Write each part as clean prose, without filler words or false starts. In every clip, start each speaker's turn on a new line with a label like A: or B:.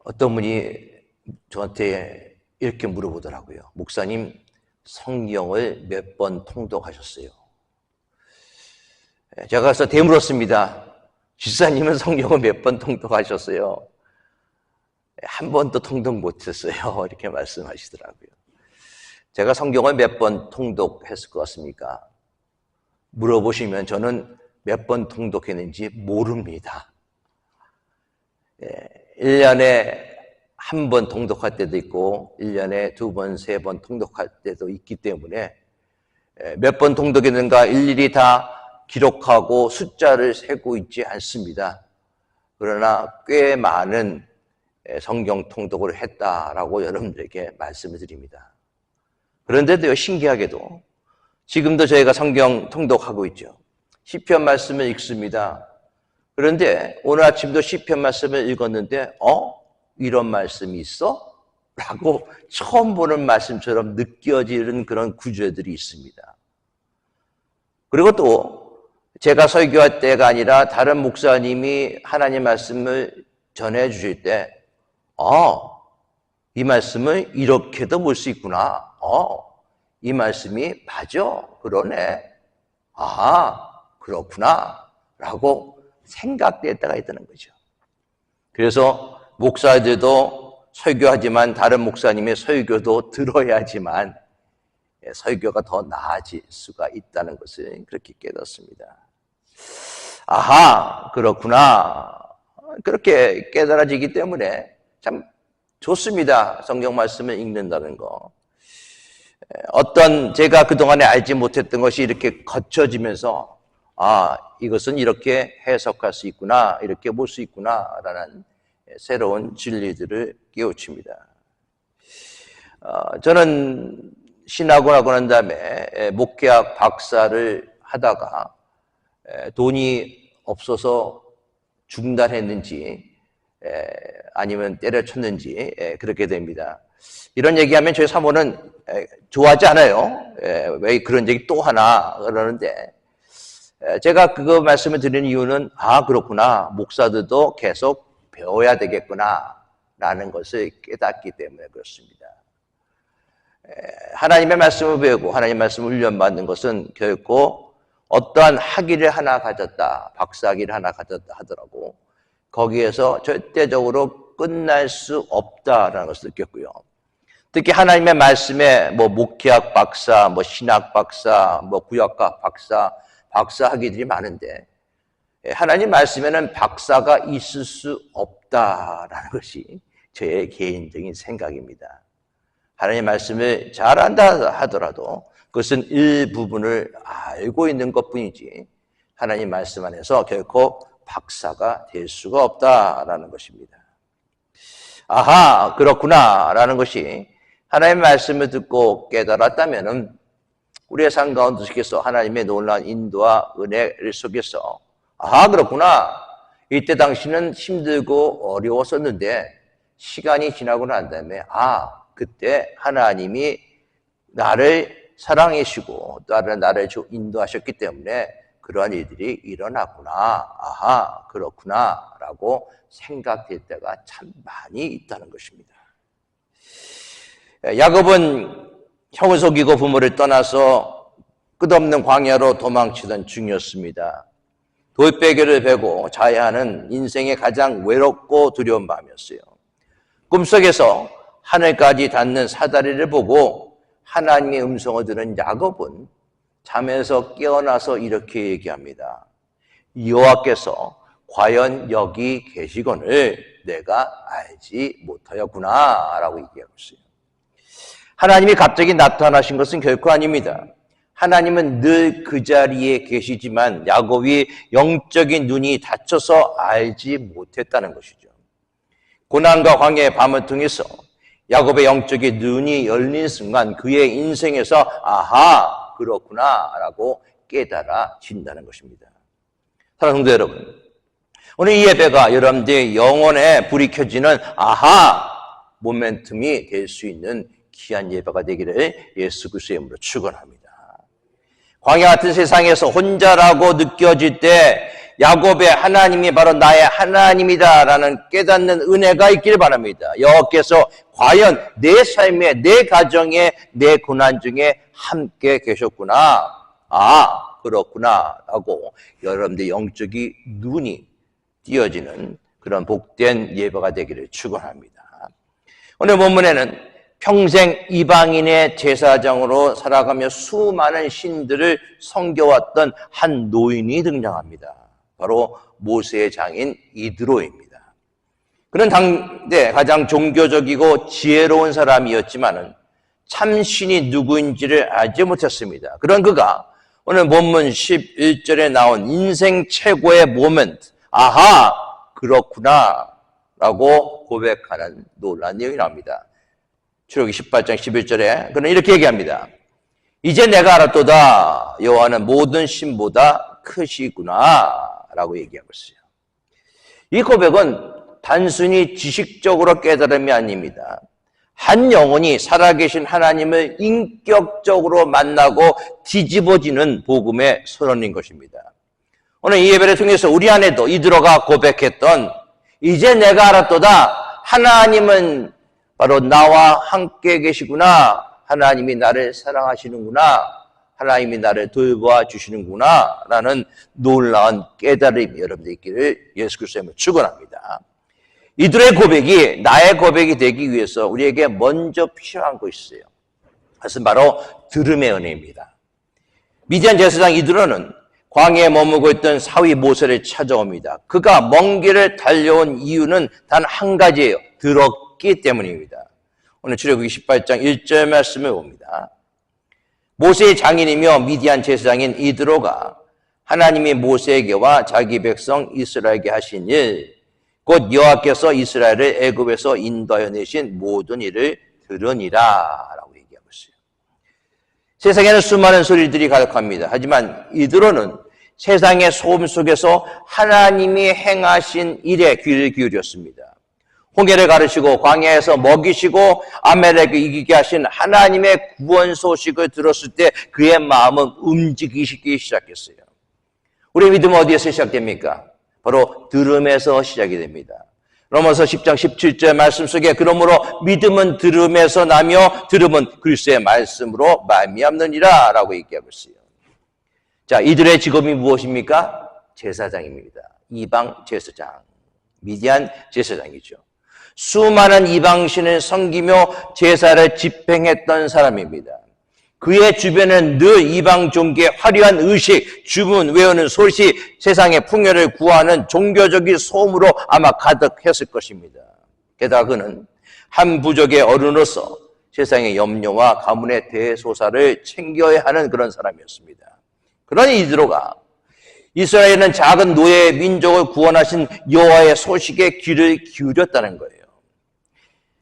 A: 어떤 분이 저한테 이렇게 물어보더라고요. 목사님, 성경을 몇 번 통독하셨어요? 제가 가서 되물었습니다. 집사님은 성경을 몇 번 통독하셨어요? 한 번도 통독 못했어요. 이렇게 말씀하시더라고요. 제가 성경을 몇 번 통독했을 것 같습니까? 물어보시면 저는 몇 번 통독했는지 모릅니다. 1년에 한 번 통독할 때도 있고 1년에 2번, 3번 통독할 때도 있기 때문에 몇 번 통독했는가 일일이 다 기록하고 숫자를 세고 있지 않습니다. 그러나 꽤 많은 성경 통독을 했다라고 여러분들에게 말씀을 드립니다. 그런데도요, 신기하게도 지금도 저희가 성경 통독하고 있죠. 시편 말씀을 읽습니다. 그런데 오늘 아침도 시편 말씀을 읽었는데 이런 말씀이 있어? 라고 처음 보는 말씀처럼 느껴지는 그런 구절들이 있습니다. 그리고 또 제가 설교할 때가 아니라 다른 목사님이 하나님 말씀을 전해 주실 때 이 말씀을 이렇게도 볼 수 있구나. 이 말씀이 맞아. 그러네. 그렇구나. 라고 생각될 때가 있다는 거죠. 그래서 목사들도 설교하지만 다른 목사님의 설교도 들어야지만 설교가 더 나아질 수가 있다는 것을 그렇게 깨닫습니다. 그렇구나. 그렇게 깨달아지기 때문에 참 좋습니다. 성경 말씀을 읽는다는 거. 어떤 제가 그동안에 알지 못했던 것이 이렇게 거쳐지면서 이것은 이렇게 해석할 수 있구나, 이렇게 볼 수 있구나라는 새로운 진리들을 깨우칩니다. 저는 신학을 하고 난 다음에 목회학 박사를 하다가 돈이 없어서 중단했는지 아니면 때려쳤는지 그렇게 됩니다. 이런 얘기하면 저희 사모는 좋아하지 않아요. 왜 그런 얘기 또 하나 그러는데 제가 그거 말씀을 드리는 이유는 그렇구나. 목사들도 계속 배워야 되겠구나 라는 것을 깨닫기 때문에 그렇습니다. 하나님의 말씀을 배우고 하나님의 말씀을 훈련받는 것은 결코 어떠한 학위를 하나 가졌다, 박사학위를 하나 가졌다 하더라도 거기에서 절대적으로 끝날 수 없다라는 것을 느꼈고요. 특히 하나님의 말씀에 목회학 박사, 신학 박사, 구약학 박사, 박사 학위들이 많은데 하나님 말씀에는 박사가 있을 수 없다라는 것이 저의 개인적인 생각입니다. 하나님 말씀을 잘 안다 하더라도 그것은 일부분을 알고 있는 것뿐이지 하나님 말씀 안에서 결코 박사가 될 수가 없다라는 것입니다. 그렇구나 라는 것이 하나님의 말씀을 듣고 깨달았다면 우리의 삶 가운데서 하나님의 놀라운 인도와 은혜 속에서 그렇구나. 이때 당시는 힘들고 어려웠었는데 시간이 지나고 난 다음에 그때 하나님이 나를 사랑해 주시고 나를 인도하셨기 때문에 그러한 일들이 일어났구나. 그렇구나 라고 생각될 때가 참 많이 있다는 것입니다. 야곱은 형을 속이고 부모를 떠나서 끝없는 광야로 도망치던 중이었습니다. 돌베개를 베고 자해하는 인생의 가장 외롭고 두려운 밤이었어요. 꿈속에서 하늘까지 닿는 사다리를 보고 하나님의 음성을 들은 야곱은 잠에서 깨어나서 이렇게 얘기합니다. 여호와께서 과연 여기 계시거늘 내가 알지 못하였구나 라고 얘기하고 있어요. 하나님이 갑자기 나타나신 것은 결코 아닙니다. 하나님은 늘 그 자리에 계시지만 야곱이 영적인 눈이 닫혀서 알지 못했다는 것이죠. 고난과 광야의 밤을 통해서 야곱의 영적인 눈이 열린 순간 그의 인생에서 그렇구나 라고 깨달아진다는 것입니다. 사랑하는 성도 여러분, 오늘 이 예배가 여러분들의 영혼에 불이 켜지는 모멘텀이 될 수 있는 귀한 예배가 되기를 예수 그리스도의 이름으로 축원합니다. 광야 같은 세상에서 혼자라고 느껴질 때 야곱의 하나님이 바로 나의 하나님이다라는 깨닫는 은혜가 있길 바랍니다. 여호와께서 과연 내 삶에, 내 가정에, 내 고난 중에 함께 계셨구나. 아, 그렇구나 라고 여러분들의 영적인 눈이 띄어지는 그런 복된 예배가 되기를 축원합니다. 오늘 본문에는 평생 이방인의 제사장으로 살아가며 수많은 신들을 섬겨왔던 한 노인이 등장합니다. 바로 모세의 장인 이드로입니다. 그는 당대 가장 종교적이고 지혜로운 사람이었지만은 참 신이 누구인지를 알지 못했습니다. 그런 그가 오늘 본문 11절에 나온 인생 최고의 모멘트, 아하, 그렇구나 라고 고백하는 놀라운 내용이 나옵니다. 출애굽기 18장 11절에 그는 이렇게 얘기합니다. 이제 내가 알았도다. 여호와는 모든 신보다 크시구나 라고 얘기하고 있어요. 이 고백은 단순히 지식적으로 깨달음이 아닙니다. 한 영혼이 살아계신 하나님을 인격적으로 만나고 뒤집어지는 복음의 선언인 것입니다. 오늘 이 예배를 통해서 우리 안에도 이드로가 고백했던 이제 내가 알았도다. 하나님은 바로 나와 함께 계시구나. 하나님이 나를 사랑하시는구나. 하나님이 나를 돌보아 주시는구나. 라는 놀라운 깨달음이 여러분들 있기를 예수 그리스도의 축원합니다. 이들의 고백이 나의 고백이 되기 위해서 우리에게 먼저 필요한 것이 있어요. 그것은 바로 들음의 은혜입니다. 미디안 제사장 이드로는 광야에 머무고 있던 사위 모세를 찾아옵니다. 그가 먼 길을 달려온 이유는 단 한 가지예요. 들었기 때문입니다. 오늘 출애굽기 18장 1절 말씀을 봅니다. 모세의 장인이며 미디안 제사장인 이드로가 하나님이 모세에게와 자기 백성 이스라엘에게 하신 일, 곧 여호와께서 이스라엘을 애굽에서 인도하여 내신 모든 일을 들으니라 라고 얘기하고 있어요. 세상에는 수많은 소리들이 가득합니다. 하지만 이드로는 세상의 소음 속에서 하나님이 행하신 일에 귀를 기울였습니다. 홍해를 가르시고 광야에서 먹이시고 아말렉을 이기게 하신 하나님의 구원 소식을 들었을 때 그의 마음은 움직이기 시작했어요. 우리의 믿음은 어디에서 시작됩니까? 바로 들음에서 시작이 됩니다. 로마서 10장 17절 말씀 속에 그러므로 믿음은 들음에서 나며 들음은 그리스도의 말씀으로 말미암느니라 라고 얘기하고 있어요. 자, 이들의 직업이 무엇입니까? 제사장입니다. 이방 제사장, 미디안 제사장이죠. 수많은 이방신을 섬기며 제사를 집행했던 사람입니다. 그의 주변은 늘 이방 종교의 화려한 의식, 주문 외우는 소식, 세상의 풍요를 구하는 종교적인 소음으로 아마 가득했을 것입니다. 게다가 그는 한 부족의 어른으로서 세상의 염려와 가문의 대소사를 챙겨야 하는 그런 사람이었습니다. 그러니 이드로가 이스라엘은 작은 노예 민족을 구원하신 여호와의 소식에 귀를 기울였다는 거예요.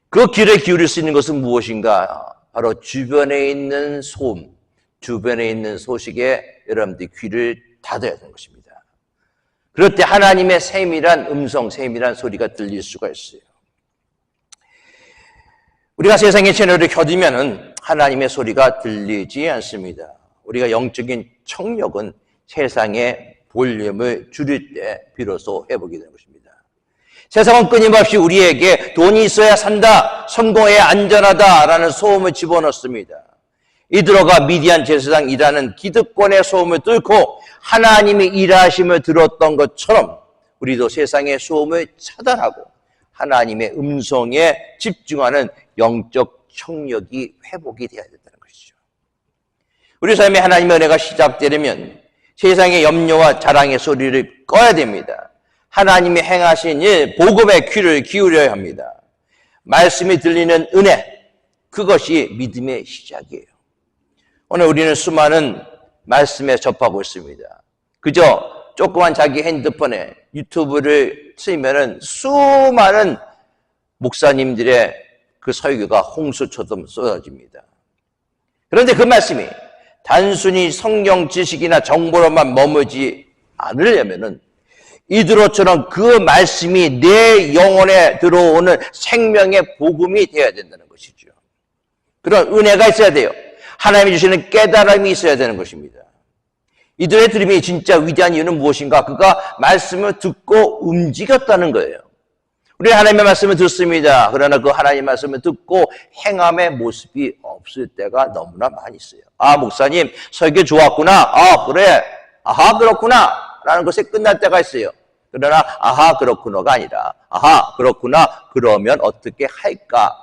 A: 그 귀를 기울일 수 있는 것은 무엇인가? 바로 주변에 있는 소음, 주변에 있는 소식에 여러분들이 귀를 닫아야 되는 것입니다. 그럴 때 하나님의 세밀한 음성, 세밀한 소리가 들릴 수가 있어요. 우리가 세상의 채널을 켜두면 하나님의 소리가 들리지 않습니다. 우리가 영적인 청력은 세상의 볼륨을 줄일 때 비로소 회복이 되는 것입니다. 세상은 끊임없이 우리에게 돈이 있어야 산다, 성공해야 안전하다라는 소음을 집어넣습니다. 이드로가 미디안 제사장이라는 기득권의 소음을 뚫고 하나님이 일하심을 들었던 것처럼 우리도 세상의 소음을 차단하고 하나님의 음성에 집중하는 영적 청력이 회복이 되어야 된다는 것이죠. 우리 삶에 하나님의 은혜가 시작되려면 세상의 염려와 자랑의 소리를 꺼야 됩니다. 하나님이 행하신 일, 복음의 귀를 기울여야 합니다. 말씀이 들리는 은혜, 그것이 믿음의 시작이에요. 오늘 우리는 수많은 말씀에 접하고 있습니다. 그저 조그만 자기 핸드폰에 유튜브를 틀면은 수많은 목사님들의 그 설교가 홍수처럼 쏟아집니다. 그런데 그 말씀이 단순히 성경 지식이나 정보로만 머물지 않으려면은 이드로처럼 그 말씀이 내 영혼에 들어오는 생명의 복음이 되어야 된다는 것이죠. 그런 은혜가 있어야 돼요. 하나님이 주시는 깨달음이 있어야 되는 것입니다. 이들의 드림이 진짜 위대한 이유는 무엇인가? 그가 말씀을 듣고 움직였다는 거예요. 우리 하나님의 말씀을 듣습니다. 그러나 그 하나님의 말씀을 듣고 행함의 모습이 없을 때가 너무나 많이 있어요. 아, 목사님 설교 좋았구나. 아, 그래. 아하, 그렇구나. 라는 것에 끝날 때가 있어요. 그러나 아하, 그렇구나가 아니라 아하, 그렇구나. 그러면 어떻게 할까?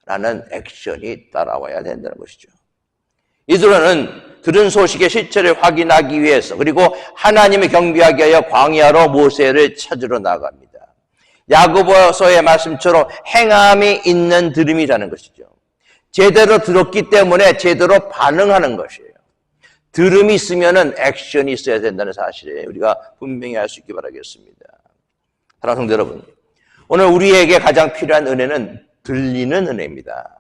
A: 라는 액션이 따라와야 된다는 것이죠. 이들은 들은 소식의 실체를 확인하기 위해서 그리고 하나님을 경배하기 위하여 광야로 모세를 찾으러 나갑니다. 야고보서의 말씀처럼 행함이 있는 들음이라는 것이죠. 제대로 들었기 때문에 제대로 반응하는 것이에요. 들음이 있으면 액션이 있어야 된다는 사실을 우리가 분명히 알 수 있기 바라겠습니다. 사랑하는 성도 여러분, 오늘 우리에게 가장 필요한 은혜는 들리는 은혜입니다.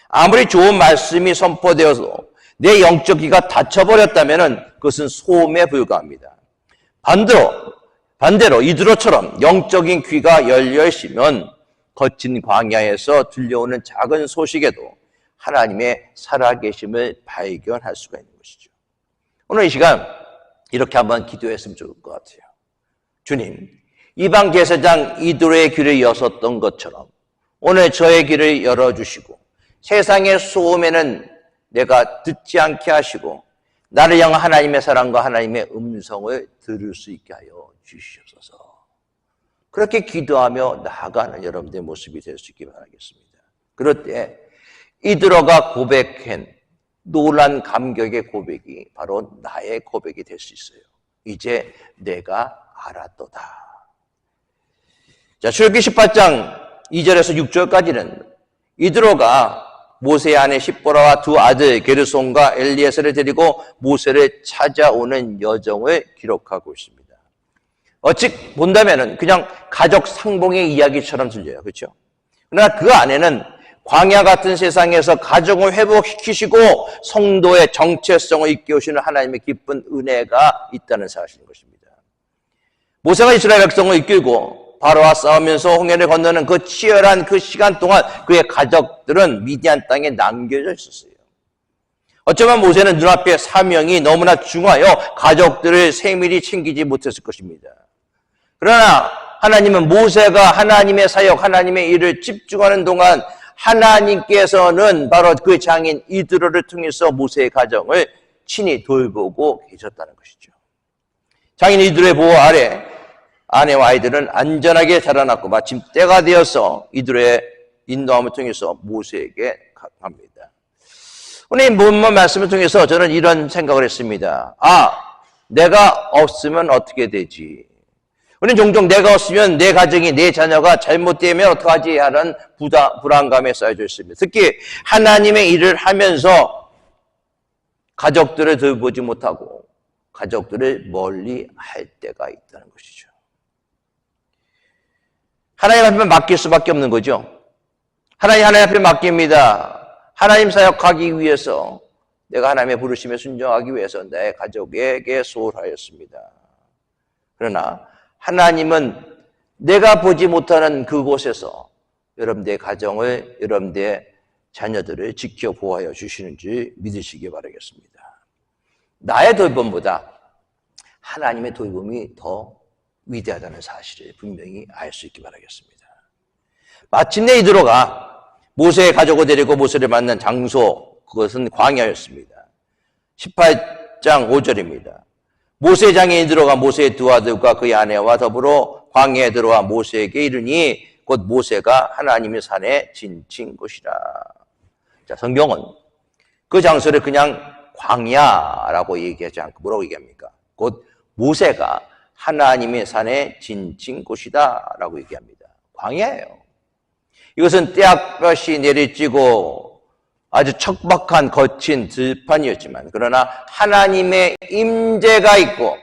A: 아무리 좋은 말씀이 선포되어서 내 영적 귀가 닫혀버렸다면 그것은 소음에 불과합니다. 반대로 이드로처럼 영적인 귀가 열려 있으면 거친 광야에서 들려오는 작은 소식에도 하나님의 살아계심을 발견할 수가 있는 것이죠. 오늘 이 시간 이렇게 한번 기도했으면 좋을 것 같아요. 주님, 이방 제사장 이드로의 귀를 여셨던 것처럼 오늘 저의 귀를 열어주시고 세상의 소음에는 내가 듣지 않게 하시고 나를 향한 하나님의 사랑과 하나님의 음성을 들을 수 있게 하여 주시옵소서. 그렇게 기도하며 나아가는 여러분들의 모습이 될 수 있기 바라겠습니다. 그럴 때 이드로가 고백한 놀란 감격의 고백이 바로 나의 고백이 될 수 있어요. 이제 내가 알았도다. 자, 출애굽기 18장 2절에서 6절까지는 이드로가 모세의 아내 십보라와 두 아들 게르손과 엘리에셀을 데리고 모세를 찾아오는 여정을 기록하고 있습니다. 어찌 본다면은 그냥 가족 상봉의 이야기처럼 들려요. 그렇죠? 그러나 그 안에는 광야 같은 세상에서 가족을 회복시키시고 성도의 정체성을 일깨우시는 하나님의 기쁜 은혜가 있다는 사실인 것입니다. 모세가 이스라엘 백성을 이끌고 바로와 싸우면서 홍해를 건너는 그 치열한 그 시간 동안 그의 가족들은 미디안 땅에 남겨져 있었어요. 어쩌면 모세는 눈앞에 사명이 너무나 중하여 가족들을 세밀히 챙기지 못했을 것입니다. 그러나 하나님은 모세가 하나님의 사역, 하나님의 일을 집중하는 동안 하나님께서는 바로 그 장인 이드로를 통해서 모세의 가정을 친히 돌보고 계셨다는 것이죠. 장인 이드로의 보호 아래 아내와 아이들은 안전하게 자라났고 마침 때가 되어서 이들의 인도함을 통해서 모세에게 갑니다. 오늘 이 본문 말씀을 통해서 저는 이런 생각을 했습니다. 아, 내가 없으면 어떻게 되지? 우리는 종종 내가 없으면 내 가정이, 내 자녀가 잘못되면 어떡하지? 하는 불안감에 쌓여져 있습니다. 특히 하나님의 일을 하면서 가족들을 돌보지 못하고 가족들을 멀리 할 때가 있다는 것이죠. 하나님 앞에 맡길 수밖에 없는 거죠. 하나님 앞에 맡깁니다. 하나님 사역하기 위해서 내가 하나님의 부르심에 순종하기 위해서 내 가족에게 소홀하였습니다. 그러나 하나님은 내가 보지 못하는 그곳에서 여러분들의 가정을, 여러분들의 자녀들을 지켜 보호하여 주시는지 믿으시기 바라겠습니다. 나의 돌봄보다 하나님의 돌봄이 더 위대하다는 사실을 분명히 알 수 있기 바라겠습니다. 마침내 이드로가 모세의 가족을 데리고 모세를 만난 장소, 그것은 광야였습니다. 18장 5절입니다. 모세의 장인 이드로가 모세의 두 아들과 그의 아내와 더불어 광야에 들어와 모세에게 이르니 곧 모세가 하나님의 산에 지친 곳이라. 자, 성경은 그 장소를 그냥 광야라고 얘기하지 않고 뭐라고 얘기합니까? 곧 모세가 하나님의 산에 지친 곳이다 라고 얘기합니다. 광야예요. 이것은 떼약볕이 내리쬐고 아주 척박한 거친 들판이었지만 그러나 하나님의 임재가 있고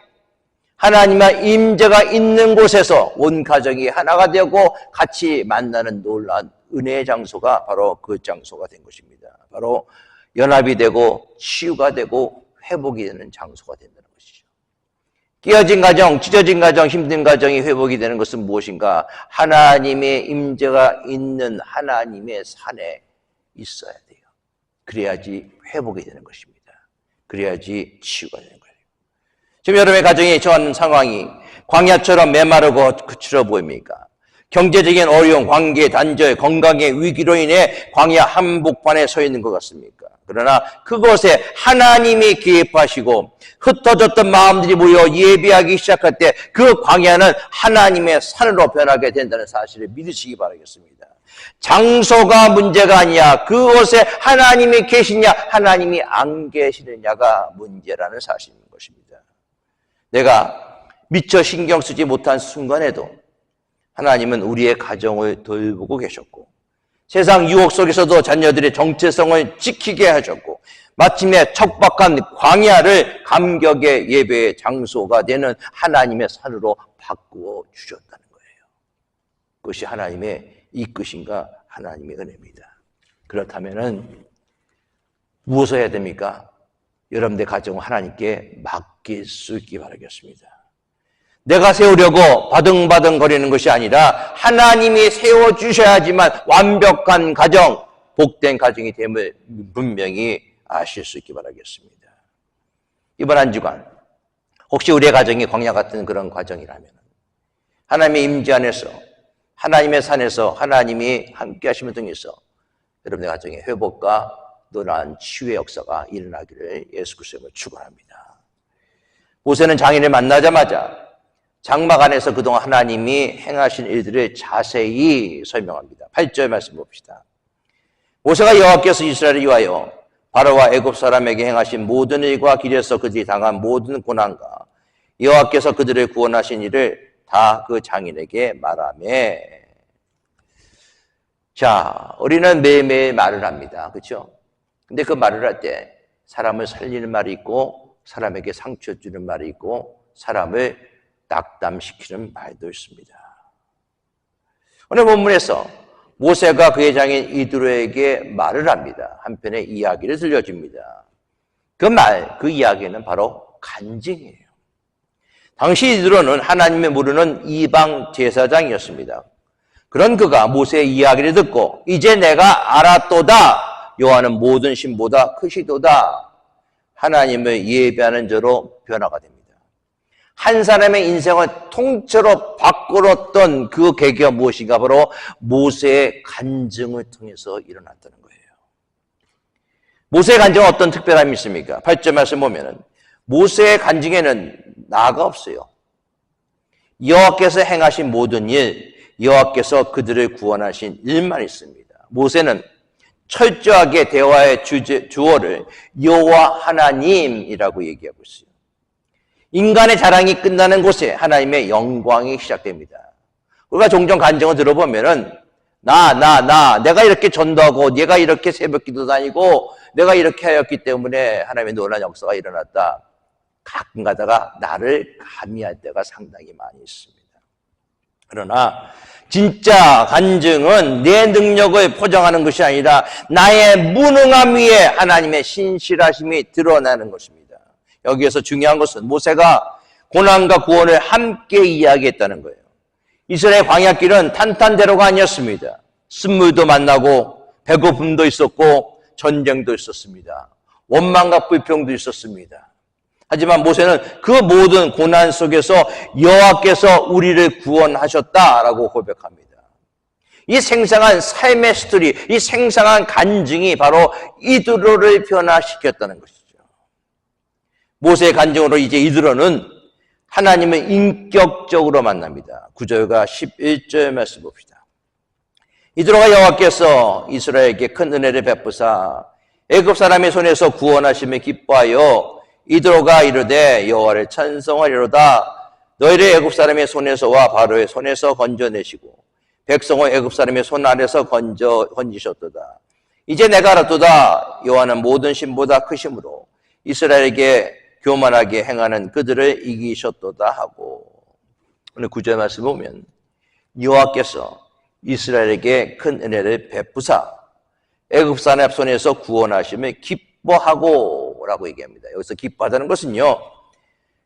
A: 하나님의 임재가 있는 곳에서 온 가정이 하나가 되고 같이 만나는 놀라운 은혜의 장소가 바로 그 장소가 된 것입니다. 바로 연합이 되고 치유가 되고 회복이 되는 장소가 된다는 것이죠. 깨어진 가정, 찢어진 가정, 힘든 가정이 회복이 되는 것은 무엇인가? 하나님의 임재가 있는 하나님의 산에 있어야 돼요. 그래야지 회복이 되는 것입니다. 그래야지 치유가 되는 거예요. 지금 여러분의 가정에 처한 상황이 광야처럼 메마르고 거칠어 보입니까? 경제적인 어려움, 관계 단절, 건강의 위기로 인해 광야 한복판에 서 있는 것 같습니까? 그러나 그곳에 하나님이 개입하시고 흩어졌던 마음들이 모여 예배하기 시작할 때 그 광야는 하나님의 산으로 변하게 된다는 사실을 믿으시기 바라겠습니다. 장소가 문제가 아니야. 그곳에 하나님이 계시냐 하나님이 안 계시느냐가 문제라는 사실인 것입니다. 내가 미처 신경 쓰지 못한 순간에도 하나님은 우리의 가정을 돌보고 계셨고 세상 유혹 속에서도 자녀들의 정체성을 지키게 하셨고 마침내 척박한 광야를 감격의 예배의 장소가 되는 하나님의 산으로 바꾸어 주셨다는 거예요. 그것이 하나님의 이끄심과 하나님의 은혜입니다. 그렇다면 무엇을 해야 됩니까? 여러분의 가정을 하나님께 맡길 수 있기 바라겠습니다. 내가 세우려고 바등바등 거리는 것이 아니라 하나님이 세워주셔야지만 완벽한 가정, 복된 가정이 됨을 분명히 아실 수 있기 바라겠습니다. 이번 한 주간 혹시 우리의 가정이 광야 같은 그런 과정이라면 하나님의 임재 안에서 하나님의 산에서 하나님이 함께 하심을 통해서 여러분의 가정의 회복과 놀라운 치유의 역사가 일어나기를 예수 그리스도로 축원합니다. 모세는 장인을 만나자마자 장막 안에서 그동안 하나님이 행하신 일들을 자세히 설명합니다. 8절 말씀 봅시다. 모세가 여호와께서 이스라엘을 위하여 바로와 애굽 사람에게 행하신 모든 일과 길에서 그들이 당한 모든 고난과 여호와께서 그들을 구원하신 일을 다 그 장인에게 말하며. 자, 우리는 매일매일 말을 합니다. 그렇죠? 근데 그 말을 할 때 사람을 살리는 말이 있고 사람에게 상처 주는 말이 있고 사람을 낙담시키는 말도 있습니다. 오늘 본문에서 모세가 그의 장인 이드로에게 말을 합니다. 한편의 이야기를 들려줍니다. 그 이야기는 바로 간증이에요. 당시 이드로는 하나님의 모르는 이방 제사장이었습니다. 그런 그가 모세의 이야기를 듣고 이제 내가 알았도다. 여호와는 모든 신보다 크시도다. 하나님을 예배하는 자로 변화가 됩니다. 한 사람의 인생을 통째로 바꾸었던 그 계기가 무엇인가? 바로 모세의 간증을 통해서 일어났다는 거예요. 모세의 간증은 어떤 특별함이 있습니까? 8절 말씀 보면은 모세의 간증에는 나가 없어요. 여호와께서 행하신 모든 일, 여호와께서 그들을 구원하신 일만 있습니다. 모세는 철저하게 대화의 주어를 여호와 하나님이라고 얘기하고 있어요. 인간의 자랑이 끝나는 곳에 하나님의 영광이 시작됩니다. 우리가 종종 간증을 들어보면은 내가 이렇게 전도하고 내가 이렇게 새벽기도 다니고 내가 이렇게 하였기 때문에 하나님의 놀라운 역사가 일어났다. 가끔 가다가 나를 가미할 때가 상당히 많이 있습니다. 그러나 진짜 간증은 내 능력을 포장하는 것이 아니라 나의 무능함 위에 하나님의 신실하심이 드러나는 것입니다. 여기에서 중요한 것은 모세가 고난과 구원을 함께 이야기했다는 거예요. 이스라엘 광야길은 탄탄대로가 아니었습니다. 쓴물도 만나고 배고픔도 있었고 전쟁도 있었습니다. 원망과 불평도 있었습니다. 하지만 모세는 그 모든 고난 속에서 여호와께서 우리를 구원하셨다라고 고백합니다. 이 생생한 삶의 스토리, 이 생생한 간증이 바로 이드로를 변화시켰다는 것이죠. 모세의 간증으로 이제 이드로는 하나님을 인격적으로 만납니다. 9절과 11절 말씀 봅시다. 이드로가 여호와께서 이스라엘에게 큰 은혜를 베푸사 애굽 사람의 손에서 구원하심을 기뻐하여 이드로가 이르되 여호와를 찬송하리로다. 너희를 애굽 사람의 손에서와 바로의 손에서 건져내시고 백성을 애굽 사람의 손 아래서 건지셨도다. 이제 내가 알았도다. 여호와는 모든 신보다 크심으로 이스라엘에게 교만하게 행하는 그들을 이기셨도다 하고. 오늘 9절 말씀 보면 여호와께서 이스라엘에게 큰 은혜를 베푸사 애굽 사람 손에서 구원하심을 기뻐하고 라고 얘기합니다. 여기서 기뻐하다는 것은요,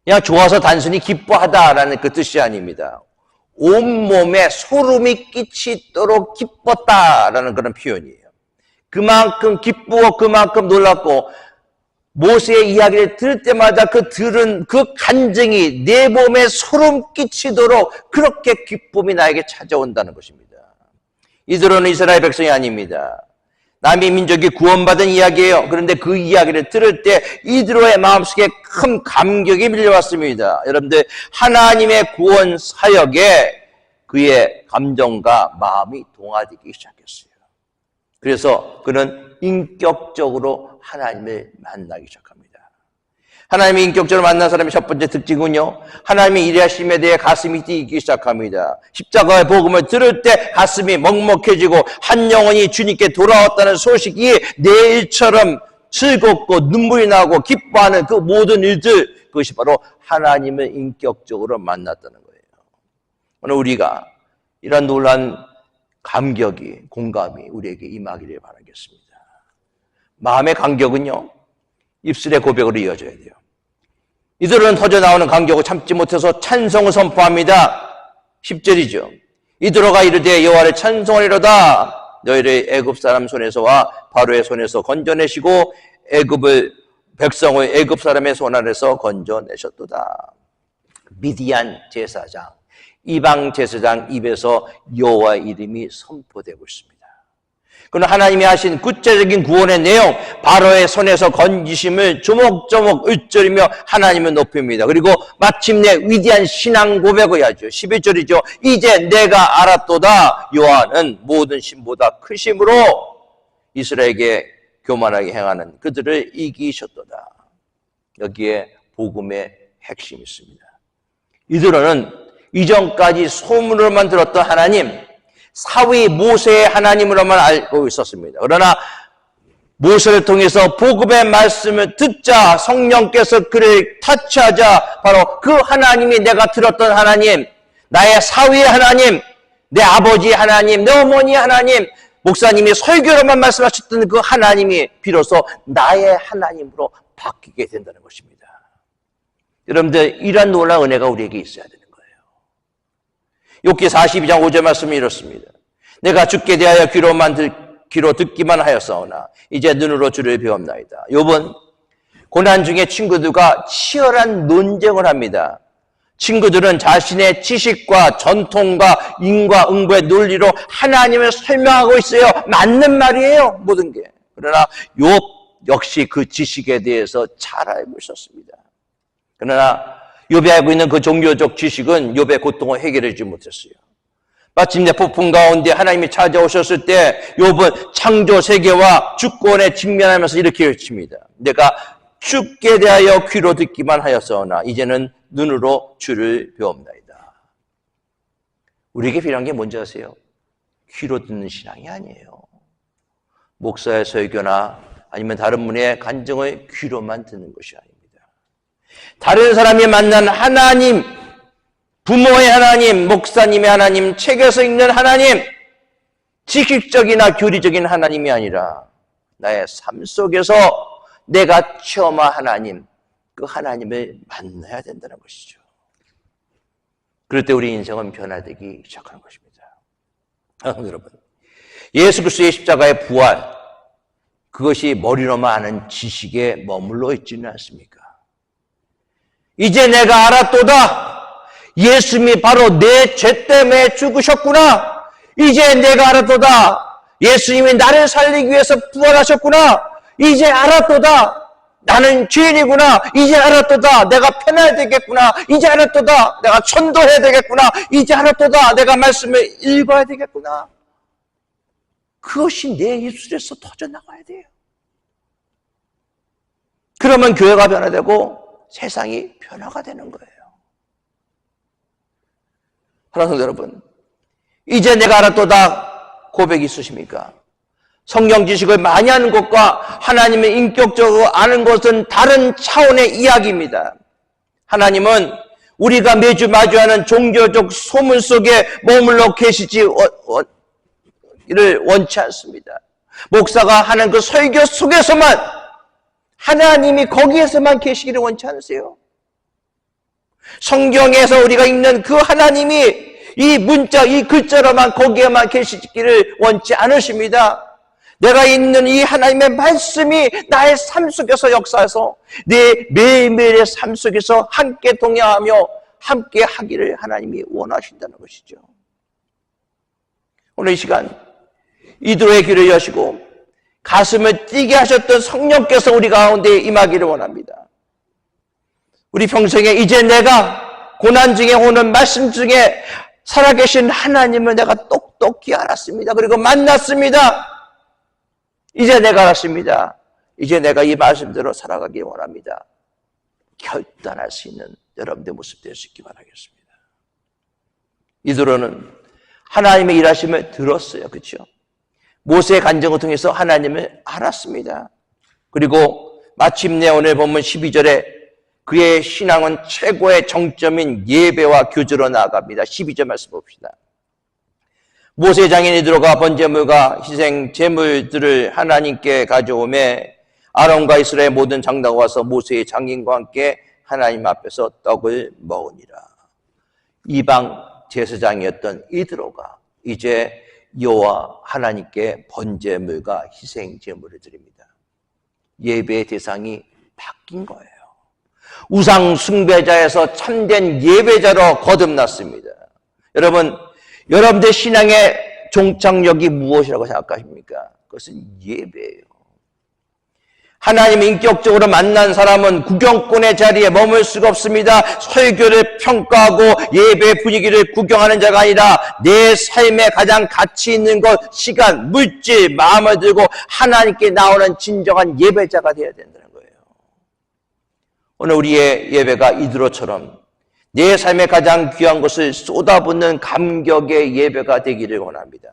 A: 그냥 좋아서 단순히 기뻐하다라는 그 뜻이 아닙니다. 온몸에 소름이 끼치도록 기뻤다라는 그런 표현이에요. 그만큼 기쁘고 그만큼 놀랐고 모세의 이야기를 들을 때마다 그 들은 그 간증이 내 몸에 소름 끼치도록 그렇게 기쁨이 나에게 찾아온다는 것입니다. 이들은 이스라엘 백성이 아닙니다. 남의 민족이 구원받은 이야기예요. 그런데 그 이야기를 들을 때 이들의 마음속에 큰 감격이 밀려왔습니다. 여러분들, 하나님의 구원 사역에 그의 감정과 마음이 동화되기 시작했어요. 그래서 그는 인격적으로 하나님을 만나기 시작합니다. 하나님이 인격적으로 만난 사람의 첫 번째 특징은요, 하나님의 일하심에 대해 가슴이 뛰기 시작합니다. 십자가의 복음을 들을 때 가슴이 먹먹해지고 한 영혼이 주님께 돌아왔다는 소식이 내일처럼 즐겁고 눈물이 나고 기뻐하는 그 모든 일들, 그것이 바로 하나님을 인격적으로 만났다는 거예요. 오늘 우리가 이런 놀라운 감격이, 공감이 우리에게 임하기를 바라겠습니다. 마음의 감격은요, 입술의 고백으로 이어져야 돼요. 이들은 터져나오는 감격을 참지 못해서 찬송을 선포합니다. 10절이죠. 이들어가 이르되 여호와를 찬송하리로다. 너희를 애굽 사람 손에서와 바로의 손에서 건져내시고 백성을 애굽 사람의 손 안에서 건져내셨도다. 미디안 제사장, 이방 제사장 입에서 여호와의 이름이 선포되고 있습니다. 그는 하나님이 하신 구체적인 구원의 내용, 바로의 손에서 건지심을 조목조목 읊조리며 하나님을 높입니다. 그리고 마침내 위대한 신앙 고백을 하죠. 11절이죠. 이제 내가 알았도다. 여호와는 모든 신보다 크심으로 이스라엘에게 교만하게 행하는 그들을 이기셨도다. 여기에 복음의 핵심이 있습니다. 이들은 이전까지 소문으로만 들었던 하나님, 사위 모세의 하나님으로만 알고 있었습니다. 그러나 모세를 통해서 복음의 말씀을 듣자 성령께서 그를 터치하자 바로 그 하나님이 내가 들었던 하나님, 나의 사위의 하나님, 내 아버지의 하나님, 내 어머니의 하나님, 목사님이 설교로만 말씀하셨던 그 하나님이 비로소 나의 하나님으로 바뀌게 된다는 것입니다. 여러분들, 이러한 놀라운 은혜가 우리에게 있어야 되는 거예요. 욥기 42장 5절 말씀이 이렇습니다. 내가 주께 대하여 귀로 듣기만 하였사오나 이제 눈으로 주를 배웠나이다. 욥은 고난 중에 친구들과 치열한 논쟁을 합니다. 친구들은 자신의 지식과 전통과 인과응보의 논리로 하나님을 설명하고 있어요. 맞는 말이에요, 모든 게. 그러나 욥 역시 그 지식에 대해서 잘 알고 있었습니다. 그러나 욥이 알고 있는 그 종교적 지식은 욥의 고통을 해결하지 못했어요. 마침내 폭풍 가운데 하나님이 찾아오셨을 때 욥은 창조 세계와 주권에 직면하면서 이렇게 외칩니다. 내가 주께 대하여 귀로 듣기만 하였사오나 이제는 눈으로 주를 배웁나이다. 우리에게 필요한 게 뭔지 아세요? 귀로 듣는 신앙이 아니에요. 목사의 설교나 아니면 다른 분의 간증을 귀로만 듣는 것이 아닙니다. 다른 사람이 만난 하나님, 부모의 하나님, 목사님의 하나님, 책에서 읽는 하나님, 지식적이나 교리적인 하나님이 아니라 나의 삶 속에서 내가 체험한 하나님, 그 하나님을 만나야 된다는 것이죠. 그럴 때 우리 인생은 변화되기 시작하는 것입니다. 여러분, 예수 그리스도의 십자가의 부활, 그것이 머리로만 아는 지식에 머물러 있지는 않습니까? 이제 내가 알았도다. 예수님이 바로 내 죄 때문에 죽으셨구나. 이제 내가 알았도다. 예수님이 나를 살리기 위해서 부활하셨구나. 이제 알았도다. 나는 죄인이구나. 이제 알았도다. 내가 편해야 되겠구나. 이제 알았도다. 내가 전도해야 되겠구나. 이제 알았도다. 내가 말씀을 읽어야 되겠구나. 그것이 내 입술에서 터져나가야 돼요. 그러면 교회가 변화되고 세상이 변화가 되는 거예요. 사랑하는 여러분, 이제 내가 알았도다 고백이 있으십니까? 성경 지식을 많이 하는 것과 하나님의 인격적으로 아는 것은 다른 차원의 이야기입니다. 하나님은 우리가 매주 마주하는 종교적 소문 속에 머물러 계시지를 원치 않습니다. 목사가 하는 그 설교 속에서만 하나님이 거기에서만 계시기를 원치 않으세요? 성경에서 우리가 읽는 그 하나님이 이 문자, 이 글자로만 거기에만 계시기를 원치 않으십니다. 내가 있는 이 하나님의 말씀이 나의 삶 속에서 역사해서 내 매일매일의 삶 속에서 함께 동행하며 함께 하기를 하나님이 원하신다는 것이죠. 오늘 이 시간 이도의 귀를 여시고 가슴을 뛰게 하셨던 성령께서 우리 가운데 임하기를 원합니다. 우리 평생에 이제 내가 고난 중에 오는 말씀 중에 살아계신 하나님을 내가 똑똑히 알았습니다. 그리고 만났습니다. 이제 내가 알았습니다. 이제 내가 이 말씀대로 살아가길 원합니다. 결단할 수 있는 여러분들의 모습 될 수 있기 바라겠습니다. 이도로는 하나님의 일하심을 들었어요. 그렇죠? 모세의 간증을 통해서 하나님을 알았습니다. 그리고 마침내 오늘 본문 12절에 그의 신앙은 최고의 정점인 예배와 교제로 나아갑니다. 12절 말씀 봅시다. 모세 장인이 들어가 번제물과 희생 제물들을 하나님께 가져오매 아론과 이스라엘 모든 장로가 와서 모세의 장인과 함께 하나님 앞에서 떡을 먹으니라. 이방 제사장이었던 이드로가 이제 여호와 하나님께 번제물과 희생 제물을 드립니다. 예배의 대상이 바뀐 거예요. 우상 숭배자에서 참된 예배자로 거듭났습니다. 여러분, 여러분들 신앙의 종착역이 무엇이라고 생각하십니까? 그것은 예배예요. 하나님 인격적으로 만난 사람은 구경꾼의 자리에 머물 수가 없습니다. 설교를 평가하고 예배 분위기를 구경하는 자가 아니라 내 삶에 가장 가치 있는 것, 시간, 물질, 마음을 들고 하나님께 나오는 진정한 예배자가 되어야 된다는 거예요. 오늘 우리의 예배가 이드로처럼 내 삶에 가장 귀한 것을 쏟아붓는 감격의 예배가 되기를 원합니다.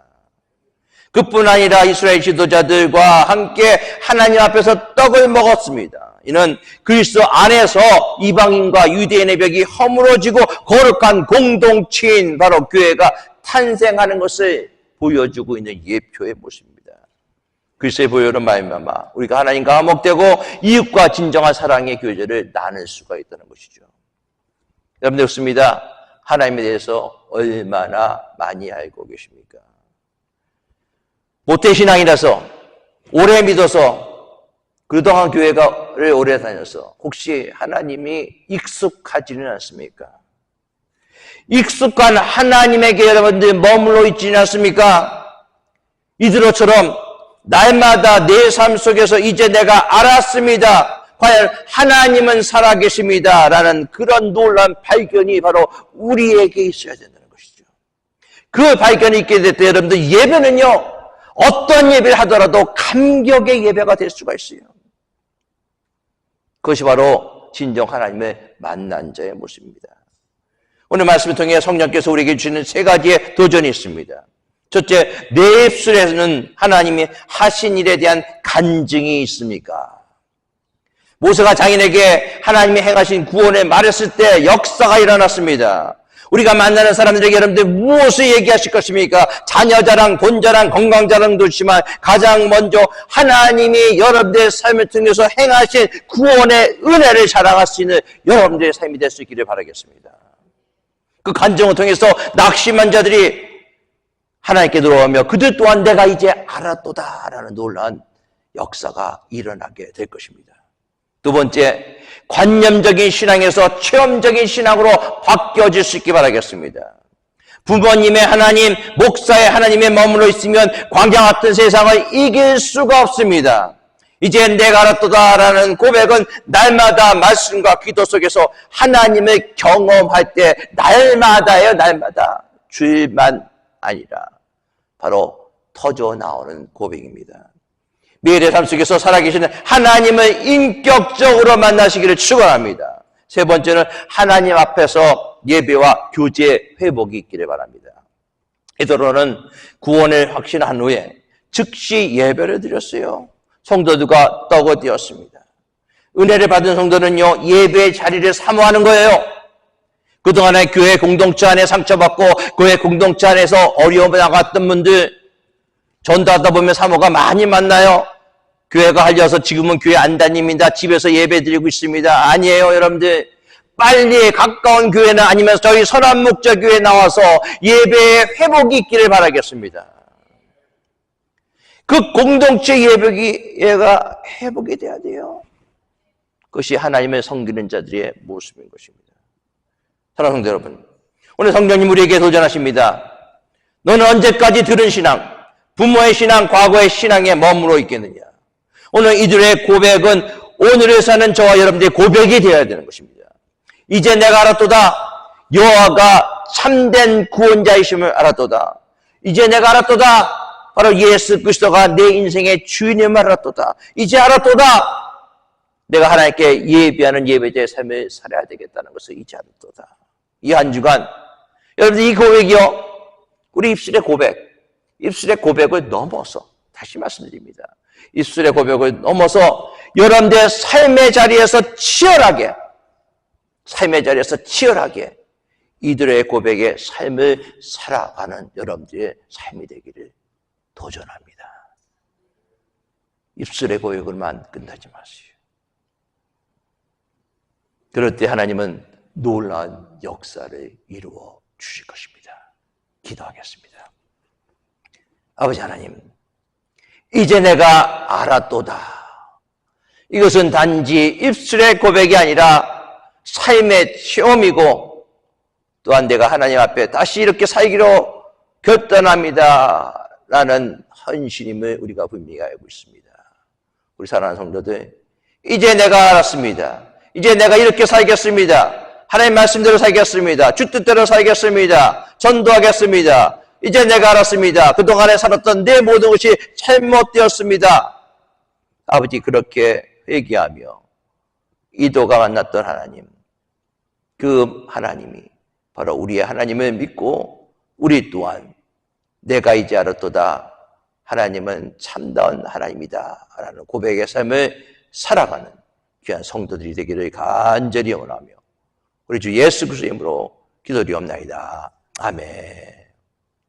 A: 그뿐 아니라 이스라엘 지도자들과 함께 하나님 앞에서 떡을 먹었습니다. 이는 그리스도 안에서 이방인과 유대인의 벽이 허물어지고 거룩한 공동체인 바로 교회가 탄생하는 것을 보여주고 있는 예표의 모습입니다. 그리스도의 보혈로 말미암아 우리가 하나님과 화목되고 이웃과 진정한 사랑의 교제를 나눌 수가 있다는 것이죠. 여러분들 좋습니다. 하나님에 대해서 얼마나 많이 알고 계십니까? 모태신앙이라서 오래 믿어서 그동안 교회를 오래 다녀서 혹시 하나님이 익숙하지는 않습니까? 익숙한 하나님에게 여러분들 머물러 있지는 않습니까? 이드로처럼 날마다 내 삶 속에서 이제 내가 알았습니다. 과연 하나님은 살아계십니다. 라는 그런 놀라운 발견이 바로 우리에게 있어야 된다는 것이죠. 그 발견이 있게 될 때 여러분들 예배는요. 어떤 예배를 하더라도 감격의 예배가 될 수가 있어요. 그것이 바로 진정 하나님의 만난 자의 모습입니다. 오늘 말씀을 통해 성령께서 우리에게 주시는 세 가지의 도전이 있습니다. 첫째, 내 입술에는 하나님이 하신 일에 대한 간증이 있습니까? 모세가 장인에게 하나님이 행하신 구원을 말했을 때 역사가 일어났습니다. 우리가 만나는 사람들에게 여러분들 무엇을 얘기하실 것입니까? 자녀 자랑, 돈 자랑, 건강 자랑도 있지만 가장 먼저 하나님이 여러분들의 삶을 통해서 행하신 구원의 은혜를 자랑할 수 있는 여러분들의 삶이 될 수 있기를 바라겠습니다. 그 간증을 통해서 낙심한 자들이 하나님께 들어오며 그들 또한 내가 이제 알았도다라는 놀라운 역사가 일어나게 될 것입니다. 두 번째, 관념적인 신앙에서 체험적인 신앙으로 바뀌어질 수 있기 바라겠습니다. 부모님의 하나님, 목사의 하나님에 머물러 있으면 광야 같은 세상을 이길 수가 없습니다. 이제 내가 알았도다라는 고백은 날마다 말씀과 기도 속에서 하나님을 경험할 때 날마다예요, 날마다. 주일만 아니라 바로 터져 나오는 고백입니다. 매일의 삶 속에서 살아계시는 하나님을 인격적으로 만나시기를 축원합니다. 세 번째는 하나님 앞에서 예배와 교제 회복이 있기를 바랍니다. 이더러는 구원을 확신한 후에 즉시 예배를 드렸어요. 성도들과 떡을 띄었습니다. 은혜를 받은 성도는요, 예배의 자리를 사모하는 거예요. 그동안에 교회 공동체 안에 상처받고 교회 공동체 안에서 어려움을 당했던 분들 전도하다 보면 사모가 많이 만나요. 교회가 할려서 지금은 교회 안 다닙니다. 집에서 예배 드리고 있습니다. 아니에요, 여러분들. 빨리 가까운 교회나 아니면 저희 선한목자교회에 나와서 예배의 회복이 있기를 바라겠습니다. 그 공동체 예배가 회복이 돼야 돼요. 그것이 하나님의 섬기는 자들의 모습인 것입니다. 사랑하는 성도 여러분, 오늘 성령님 우리에게 도전하십니다. 너는 언제까지 들은 신앙, 부모의 신앙, 과거의 신앙에 머물러 있겠느냐. 오늘 이들의 고백은 오늘에 사는 저와 여러분들의 고백이 되어야 되는 것입니다. 이제 내가 알았도다. 여호와가 참된 구원자이심을 알았도다. 이제 내가 알았도다. 바로 예수 그리스도가 내 인생의 주인임을 알았도다. 이제 알았도다. 내가 하나님께 예배하는 예배자의 삶을 살아야 되겠다는 것을 이제 알았도다. 이 한 주간 여러분들 이 고백이요, 우리 입술의 고백을 넘어서, 다시 말씀드립니다. 입술의 고백을 넘어서 여러분들의 삶의 자리에서 치열하게 이들의 고백의 삶을 살아가는 여러분들의 삶이 되기를 도전합니다. 입술의 고백으로만 끝나지 마세요. 그럴 때 하나님은 놀라운 역사를 이루어 주실 것입니다. 기도하겠습니다. 아버지 하나님, 이제 내가 알았도다. 이것은 단지 입술의 고백이 아니라 삶의 체험이고, 또한 내가 하나님 앞에 다시 이렇게 살기로 결단합니다 라는 헌신임을 우리가 분명히 알고 있습니다. 우리 사랑하는 성도들, 이제 내가 알았습니다. 이제 내가 이렇게 살겠습니다. 하나님 말씀대로 살겠습니다. 주 뜻대로 살겠습니다. 전도하겠습니다. 이제 내가 알았습니다. 그동안에 살았던 내 모든 것이 잘못되었습니다. 아버지, 그렇게 회개하며 이도가 만났던 하나님, 그 하나님이 바로 우리의 하나님을 믿고 우리 또한 내가 이제 알았도다. 하나님은 참다운 하나님이다 라는 고백의 삶을 살아가는 귀한 성도들이 되기를 간절히 원하며 우리 주 예수 그리스도의 이름으로 기도드리옵나이다. 아멘.